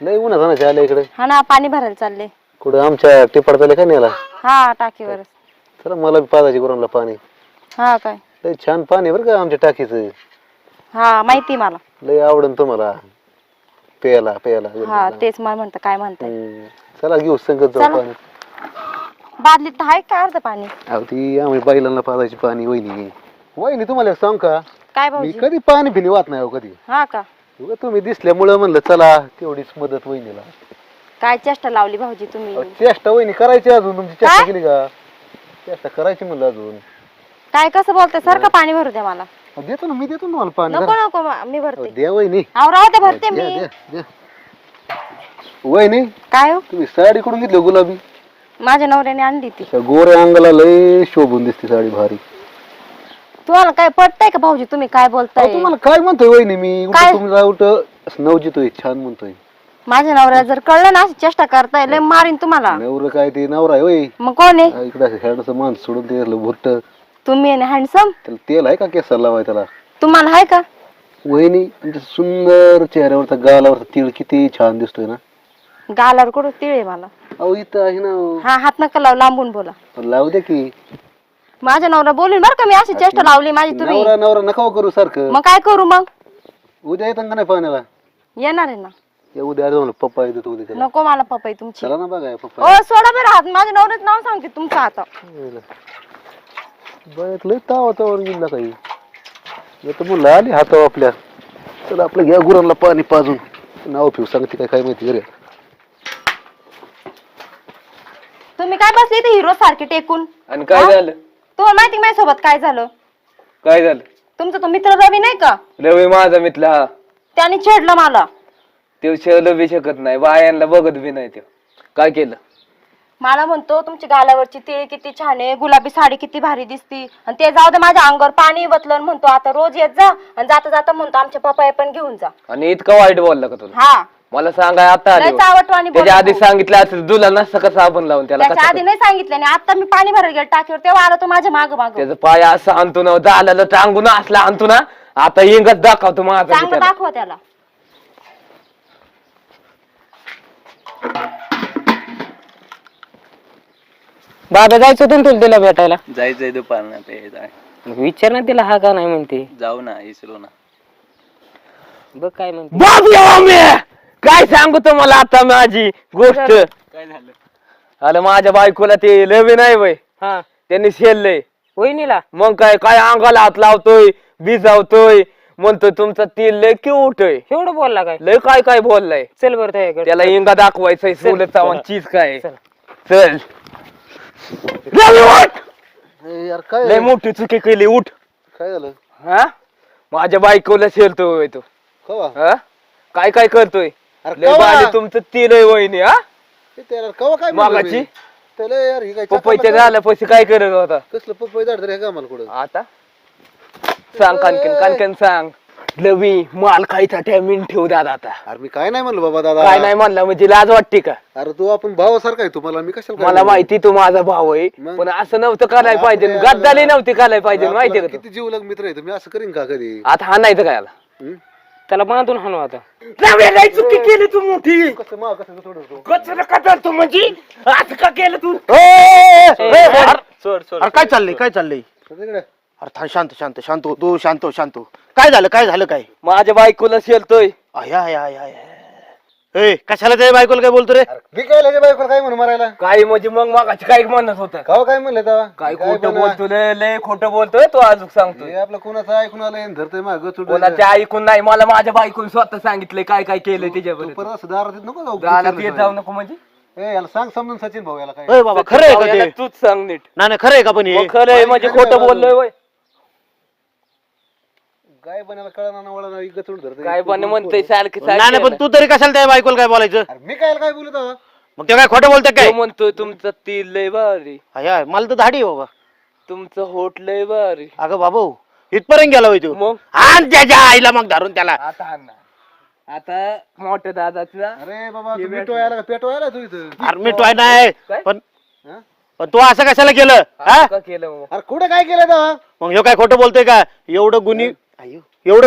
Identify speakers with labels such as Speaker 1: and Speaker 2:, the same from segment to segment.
Speaker 1: लय उन्हा जाण्याचे आले इकडे.
Speaker 2: हा ना पाणी भरायला चालले.
Speaker 1: कुठं आमच्या टिपाड चालले का नेला?
Speaker 2: हा टाकीवरच.
Speaker 1: चला मला बी पाजायची गुरांना पाणी.
Speaker 2: हा काय
Speaker 1: लय छान पाणी बरं का आमच्या टाकीचं.
Speaker 2: हा माहिती मला.
Speaker 1: लय आवडन तुम्हाला प्यायला प्यायला.
Speaker 2: हा तेच मला म्हणतं काय म्हणताय.
Speaker 1: चला घेऊ संगत जाऊ पाणी.
Speaker 2: बादलीत तर आहे का अर्ध पाणी?
Speaker 1: अहो ती आम्ही बैलांना पाजायची पाणी. वहिनी वहिनी तुम्हाला एक सांग का,
Speaker 2: काय
Speaker 1: मी
Speaker 2: भाऊजी?
Speaker 1: कधी पाणी पिणी वाट नाही हो कधी.
Speaker 2: हा का
Speaker 1: उगा तुम्ही दिसल्यामुळं म्हणलं चला तेवढीच मदत वहिनीला.
Speaker 2: काय चेष्टा लावली भाऊजी तुम्ही?
Speaker 1: चेष्टा वहिनी करायची अजून. तुमची चेष्टा केली का? चेष्टा करायची म्हणलं अजून.
Speaker 2: काय कसं बोलताय? सारखं पाणी भरू द्या मला.
Speaker 1: देतो ना मी, देतो ना मला पाणी.
Speaker 2: नको नको मी भरते.
Speaker 1: द्या वहिनी.
Speaker 2: अहो राहू दे भरते
Speaker 1: द्या,
Speaker 2: मी.
Speaker 1: द्या, द्या. वहिनी
Speaker 2: काय हो?
Speaker 1: तुम्ही साडी कुठून घेतली गुलाबी?
Speaker 2: माझ्या नवऱ्याने आणली ती.
Speaker 1: त्या गोऱ्या अंगाला लय शोभून दिसते साडी भारी.
Speaker 2: तुम्हाला काय पटतंय का भाऊजी? तुम्ही काय बोलताय?
Speaker 1: तुम्हाला काय म्हणतोय वहिनी मी?
Speaker 2: काय?
Speaker 1: तुमचा उठ नवजितोय छान म्हणतोय.
Speaker 2: माझ्या नवऱ्याला जर कळलं ना अशी चेष्टा करताय लय मारीन तुम्हाला.
Speaker 1: नवरं काय ते नवरा आहे होय.
Speaker 2: मग कोण आहे?
Speaker 1: इकडे हेडचं माणूस सोडून ते भुट्ट.
Speaker 2: तुम्ही आणि हँडसम.
Speaker 1: त्याला तेल आहे का केसाला लावाय त्याला?
Speaker 2: तुम्हाला आहे का?
Speaker 1: वहिनी तुमच्या सुंदर चेहऱ्यावरचा गालावरचा तीळ किती छान दिसतोय ना.
Speaker 2: गालावर कुठं तिळ आहे मला?
Speaker 1: अहो इथं आहे ना.
Speaker 2: हा हात नका लावू, लांबून बोला.
Speaker 1: लावू द्या की.
Speaker 2: माझ्या नवरा बोलून बरं का मी अशी चेष्टा लावली माझी तुम्ही.
Speaker 1: नवरा नवरा नका करू सारखं.
Speaker 2: मग काय करू मग?
Speaker 1: उद्या येतं का नाही पाण्याला?
Speaker 2: येणार आहे ना.
Speaker 1: उद्या आलो पप्पा येतो उद्या त्याला.
Speaker 2: नको मला पपई तुमची.
Speaker 1: चला ना बघा पप्पा.
Speaker 2: ओ सोडा बरं हात. माझ्या नवऱ्याचं नाव सांगते तुमचं आता.
Speaker 1: बघ लय तावातावर गेला काही. येतं मुलं आली हातावर आपल्या. चला आपल्या घ्या गुरांना पाणी पाजून. नाव फिव सांगते काय काय माहिती घरी.
Speaker 2: तुम्ही काय बसले इथे हिरो सारखे टेकून?
Speaker 3: आणि काय झालं?
Speaker 2: तुम्हाला माहिती माझ्यासोबत काय झालं?
Speaker 3: काय झालं?
Speaker 2: तुमचा तो मित्र रवी नाही का,
Speaker 3: रवी माझा मित्र. हा
Speaker 2: त्याने छेडलं मला.
Speaker 3: ते शेवलं बी शकत नाही, बायांना बघत बी नाही. ते काय केलं?
Speaker 2: मला म्हणतो तुमची गालावरची तिळ किती छान आहे, गुलाबी साडी किती भारी दिसती, आणि ते जाऊ दे माझ्या अंगावर पाणी बतलं. म्हणतो आता रोज येत जा, आणि जाता जाता म्हणतो आमच्या पप्पा पण घेऊन जा.
Speaker 3: आणि इतकं वाईट बोलला का तुला?
Speaker 2: हा
Speaker 3: मला सांगाय आता आली
Speaker 2: लय
Speaker 3: हो.
Speaker 2: चावटवाणी
Speaker 3: त्याच्या आधी
Speaker 2: बोलतो.
Speaker 3: सांगितलं असं तुला नसतं का साबण लावून त्याला
Speaker 2: त्याच्या आधी नाही सांगितलं, आणि आता मी पाणी भरायला गेलो टाकीवर तेव्हा आला तो माझ्या माग माग.
Speaker 3: त्याचं पाय असं आणतो ना, झालं टांगून असला आणतो ना. आता इंगच दाखवतो माझा
Speaker 2: चांगलं
Speaker 3: त्याला.
Speaker 2: दाखवा त्याला.
Speaker 4: बाबा जायचं होतं ना तुला तिला भेटायला?
Speaker 5: जायचंय दुपारनं.
Speaker 4: विचार ना तिला हा का नाही म्हणते.
Speaker 5: जाऊ ना इसरो ना.
Speaker 4: बघ काय म्हणते.
Speaker 3: बाप काय सांगू तुम्हाला आता माझी गोष्ट.
Speaker 5: काय झालं?
Speaker 3: अरे माझ्या बायकोला ते लवी नाही वय,
Speaker 4: हा
Speaker 3: त्यांनी शेललंय.
Speaker 4: वहिनीला
Speaker 3: मग काय काय अंगाला हात लावतोय, बिजावतोय, म्हणतोय तुमचा तेल लय क्यूट आहे.
Speaker 4: एवढं बोलला काय?
Speaker 3: लय काय काय बोललाय.
Speaker 4: चल बरं त्याच्याकडे.
Speaker 3: त्याला इंगा दाखवायचंय. सोलत चावून चीज काय.
Speaker 4: चल.
Speaker 3: चल रवी, उठ.
Speaker 1: यार काय
Speaker 3: लय मोठी चुकी केली. उठ.
Speaker 1: काय झालं?
Speaker 3: हा माझ्या बायकोला शेलतोय तो.
Speaker 1: कवा?
Speaker 3: हा काय काय करतोय.
Speaker 1: अरे
Speaker 3: लय
Speaker 1: कवा?
Speaker 3: भारी तुमचं तेल आहे वहिनी. हा
Speaker 1: त्याला कवा काय म्हणलं
Speaker 3: मागाची
Speaker 1: मी? त्याला यार ही काय
Speaker 3: पपईच्या झालं पैसे काय करत होता
Speaker 1: कसलं पपई झाड तरी कामाला कुठं?
Speaker 3: आता? सांग कानकेन कानकेन सांग. लवी माल खायचा मीन ठेवू दादा आता.
Speaker 1: अरे मी काय नाही म्हणलं बाबा दादा.
Speaker 3: काय नाही म्हणला म्हणजे लाज वाटते का?
Speaker 1: अरे तू आपण भावासारखा आहे तुम्हाला. मी कशाला काय
Speaker 3: मला
Speaker 1: म्हणू?
Speaker 3: माहिती तू माझा भाऊ आहे,
Speaker 1: मग?
Speaker 3: पण असं नव्हतं करायला पाहिजे.
Speaker 1: आपल्या-
Speaker 3: गद्दाली नव्हती करायला पाहिजे.
Speaker 1: आपला
Speaker 3: माहितीये का तू?
Speaker 1: किती जीवलग मित्र आहे. मी असं करीन का कधी?
Speaker 3: आता हा नाही तर काय आला.
Speaker 1: हं?
Speaker 4: त्याला बांधून हाणू आता.
Speaker 3: चुकी केली तू मोठी.
Speaker 1: कसं मा कसं सोडतो तो?
Speaker 3: कचरा का करतो म्हणजे असं का केलं तू?
Speaker 5: सोड सोड.
Speaker 6: अरे काय चाललंय काय चाललंय?
Speaker 1: तिकडे.
Speaker 6: अरे थांब, शांत शांत शांत हो तू. शांत हो शांत हो. काय झालं काय झालं काय?
Speaker 3: माझ्या बायकोला शेलतोय.
Speaker 6: आया आया आया आया. ए कशाला त्या बायकोला काय बोलतो रे?
Speaker 1: अरे मी काय लागे बायकोला काय म्हणून मारायला?
Speaker 3: काय म्हणजे मग मागाची काय म्हणत होता?
Speaker 1: कवा काय म्हणलं तेव्हा?
Speaker 3: काय
Speaker 1: काय
Speaker 3: खोटं
Speaker 1: पण-
Speaker 3: बोलतो लय खोटं बोलतोय तो. अजून सांगतोय
Speaker 1: हे आपलं कोणाचं ऐकून आलं धरतोय माग
Speaker 3: कोणाच्या ऐकून नाही. मला माझ्या बायकोने स्वतः सांगितलंय काय काय केलंय त्याच्याबरोबर.
Speaker 1: परत असं दारात येत नको जाऊ.
Speaker 3: गालात येत जाऊ नको म्हणजे.
Speaker 1: ए याला सांग समजून सचिन भाऊ याला काय.
Speaker 6: ए बाबा खरं आहे का
Speaker 3: याला
Speaker 6: ते?
Speaker 3: तूच सांग नीट.
Speaker 6: नाही नाही खरं आहे का पण हे?
Speaker 3: मग खरं आहे म्हणजे खोटं बोललोय वय.
Speaker 1: काय बनायला कळणार ना वळा गचून धरतोय.
Speaker 3: काय पण म्हणतोय सारखं
Speaker 6: नाही नाही पण तू तरी कशाला त्या बायकोला काय बोलायचं?
Speaker 1: अरे मी काय बोलत आहो?
Speaker 6: मग ते काय खोटं बोलतोय काय?
Speaker 3: तो म्हणतोय तुमचं ती लय भारी,
Speaker 6: आया मला तर धाडी आहे बाबा.
Speaker 3: तुमचं होट लय भारी.
Speaker 6: अगं बाबू इथपर्यंत गेला होय तू.
Speaker 3: मग
Speaker 6: आण त्याच्या आईला मग धरून त्याला.
Speaker 3: आता हा ना. आता मोठ्या दादाचा
Speaker 1: अरे बाबा तू मिठो यायला पेटो यायला तू इथं.
Speaker 6: अरे मी टोय नाही
Speaker 3: काय?
Speaker 6: पण
Speaker 1: हा?
Speaker 6: पण तू असं कशाला केलं हा?
Speaker 3: असं का केलं मग?
Speaker 1: अरे कुठं काय केलं तेव्हा?
Speaker 6: मग ह्यो काय खोटं बोलतोय का? एवढं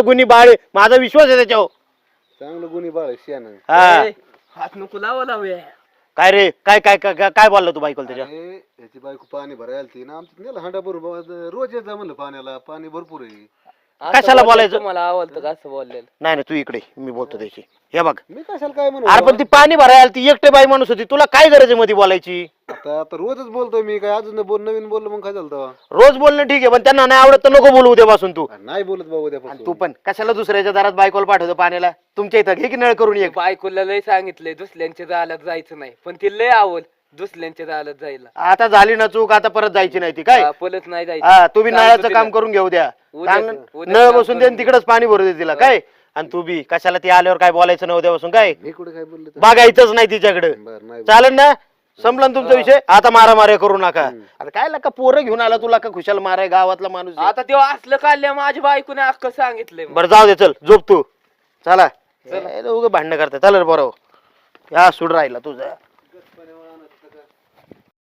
Speaker 6: गुन्ही बाळ आहे. माझा विश्वास आहे त्याच्यावर.
Speaker 1: चांगलं गुन्हे बाळ शियानं.
Speaker 6: हा
Speaker 3: ए, हात नको लावा लावूया.
Speaker 6: काय रे काय काय काय काय- काय बोलला तू बायकोला त्याच्या
Speaker 1: अरे, याची बायको पाणी भरायला ती ना आमच्या नेला हांडा बरोबर रोज येत जा म्हणलं पाण्याला, पाणी भरपूर आहे.
Speaker 3: असं
Speaker 6: कशाला
Speaker 3: बोललेलं
Speaker 6: बोलायचं?
Speaker 3: तुम्हाला आवडतं का असं बोललेलं?
Speaker 6: नाही नाही तू इकडे मी बोलतो त्याची. हे बघ
Speaker 1: मी कशाला काय म्हणू
Speaker 6: अरे पण ती पाणी भरायला ती एकटे बाई माणूस होती, तुला काय गरज आहे मध्ये बोलायची?
Speaker 1: आता आता रोजच बोलतोय मी, काय अजून नवीन बोललो मग काय झालं तेव्हा?
Speaker 6: रोज बोलणं ठीक आहे, पण त्यांना नाही आवडत तर नको बोलू उद्यापासून तू.
Speaker 1: नाही बोलत भाऊ
Speaker 6: आणि
Speaker 1: उद्यापासून.
Speaker 6: तू पण कशाला दुसऱ्याच्या दारात बायकोला पाठवतो पाण्याला? तुमच्या इथं घे की नळ करून एक.
Speaker 3: बायकोला लय सांगितलंय दुसऱ्यांच्या जाळ्यात जायचं नाही, पण ती लय आवड दुसऱ्यांच्या जाळ्यात जायला.
Speaker 6: आता झाली ना चूक, आता परत जायची नाही ती काय.
Speaker 3: हा, पळत नाही जायचं.
Speaker 6: हा तू बी
Speaker 3: सांगतो
Speaker 6: नळाचं
Speaker 3: तिला.
Speaker 6: काम करून घेऊ द्या.
Speaker 3: उद्या-
Speaker 6: चांगलं
Speaker 3: उद्या
Speaker 6: नळ
Speaker 3: काम
Speaker 6: बसून दे
Speaker 3: करून
Speaker 6: तिकडच पाणी भरू दे तिला काय. आणि तू बी कशाला ती आल्यावर काय बोलायचं नव्हत्या बसून काय
Speaker 1: मी कुठे काय बोललो तर?
Speaker 6: बघायचंच नाही तिच्याकडे.
Speaker 1: बरं, नाही
Speaker 6: चालेल ना? संपला ना तुमचा विषय? आता मारामाऱ्या करू नका. आता काय लका पोरं घेऊन आला तुला का खुशाल माराय गावातला माणूस आहे.
Speaker 3: आता तेव्हा असलं काढल्या माझ्या बायकोने अख्खं सांगितलंय मला.
Speaker 6: बरं जाऊ दे, चल झोप तू. चला उगं भांडणं करता. चल रे बरोबर या सुड राहिला तुझा.